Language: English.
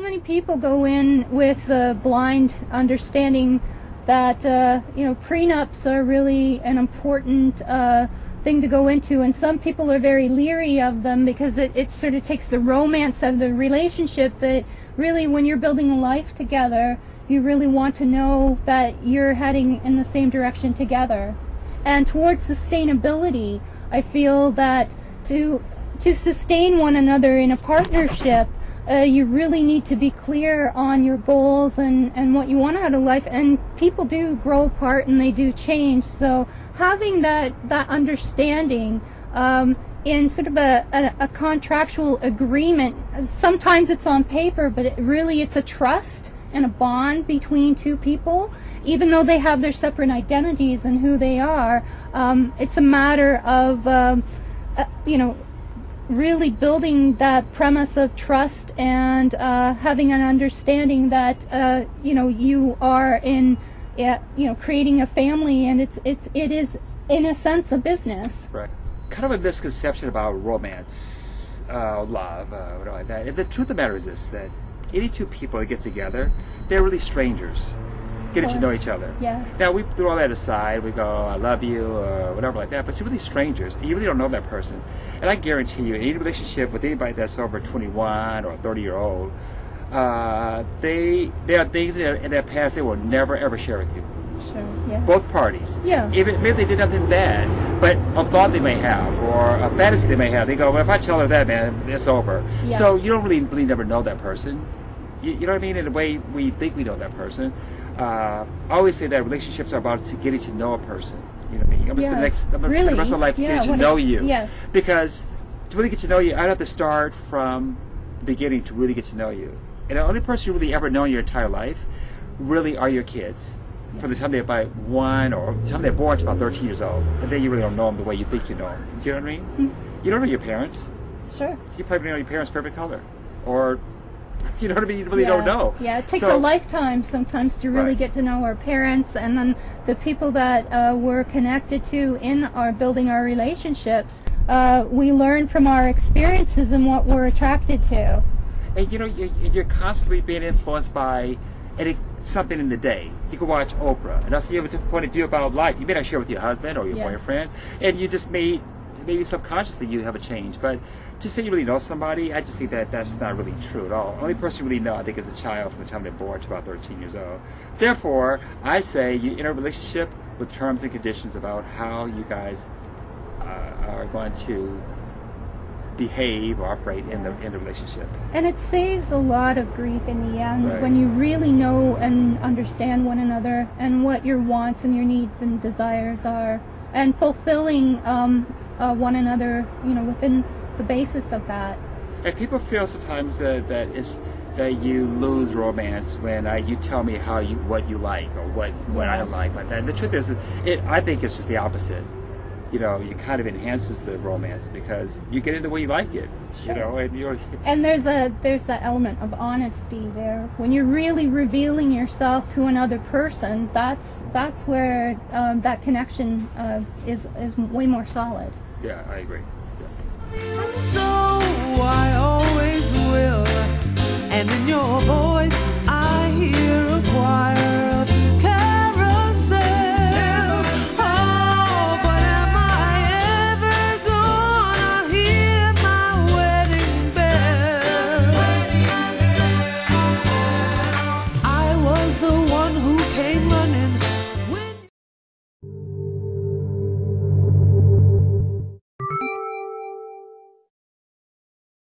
many people go in with a blind understanding that you know, prenups are really an important thing to go into, and some people are very leery of them because it sort of takes the romance of the relationship. But really, when you're building a life together, you really want to know that you're heading in the same direction together. And towards sustainability, I feel that to sustain one another in a partnership, you really need to be clear on your goals and what you want out of life. And people do grow apart and they do change. So having that understanding in sort of a contractual agreement, sometimes it's on paper, but it's a trust and a bond between two people. Even though they have their separate identities and who they are, it's a matter of you know, really building that premise of trust and having an understanding that you know, you are in you know, creating a family, and it is in a sense a business. Right. Kind of a misconception about romance, love, whatever like that. The truth of the matter is this: that any two people that get together, they're really strangers, getting to know each other. Yes. Now we throw all that aside. We go, "I love you," or whatever like that. But you're really strangers. You really don't know that person. And I guarantee you, any relationship with anybody that's over 21 or 30-year-old, there are things in their past they will never ever share with you. Sure. Yeah. Both parties. Yeah. Even maybe they did nothing bad, but a thought they may have or a fantasy they may have, they go, "Well, if I tell her that, man, it's over." Yeah. So you don't really never know that person. You know what I mean? In the way we think we know that person. I always say that relationships are about getting to know a person. You know what I mean? I'm going to spend the rest of my life getting to know you. Yes. Because to really get to know you, I'd have to start from the beginning to really get to know you. And the only person you really ever know in your entire life really are your kids. Yeah. From the time they're about 1 or the time they're born to about 13 years old. And then you really don't know them the way you think you know them. Do you know what I mean? Mm-hmm. You don't know your parents. Sure. You probably know your parents' favorite color. Or, you know what I mean? You really don't know. Yeah, it takes a lifetime sometimes to really get to know our parents, and then the people that we're connected to in our building our relationships. We learn from our experiences and what we're attracted to. And you know, you're constantly being influenced by something in the day. You can watch Oprah, and that's you have a different point of view about life. You may not share with your husband or your boyfriend, and you just maybe subconsciously you have a change. But to say you really know somebody, I just think that that's not really true at all. The only person you really know, I think, is a child from the time they're born to about 13 years old. Therefore, I say you're in a relationship with terms and conditions about how you guys are going to behave or operate in the relationship. And it saves a lot of grief in the end when you really know and understand one another and what your wants and your needs and desires are, and fulfilling one another, you know, within the basis of that. And people feel sometimes that you lose romance when you tell me what you like or what I like that. And the truth is, I think it's just the opposite. You know, it kind of enhances the romance because you get into the way you like it. Sure. You know, and there's that element of honesty there. When you're really revealing yourself to another person, that's where that connection is way more solid. Yeah, I agree. Yes. So I always will, and in your voice I hear a choir.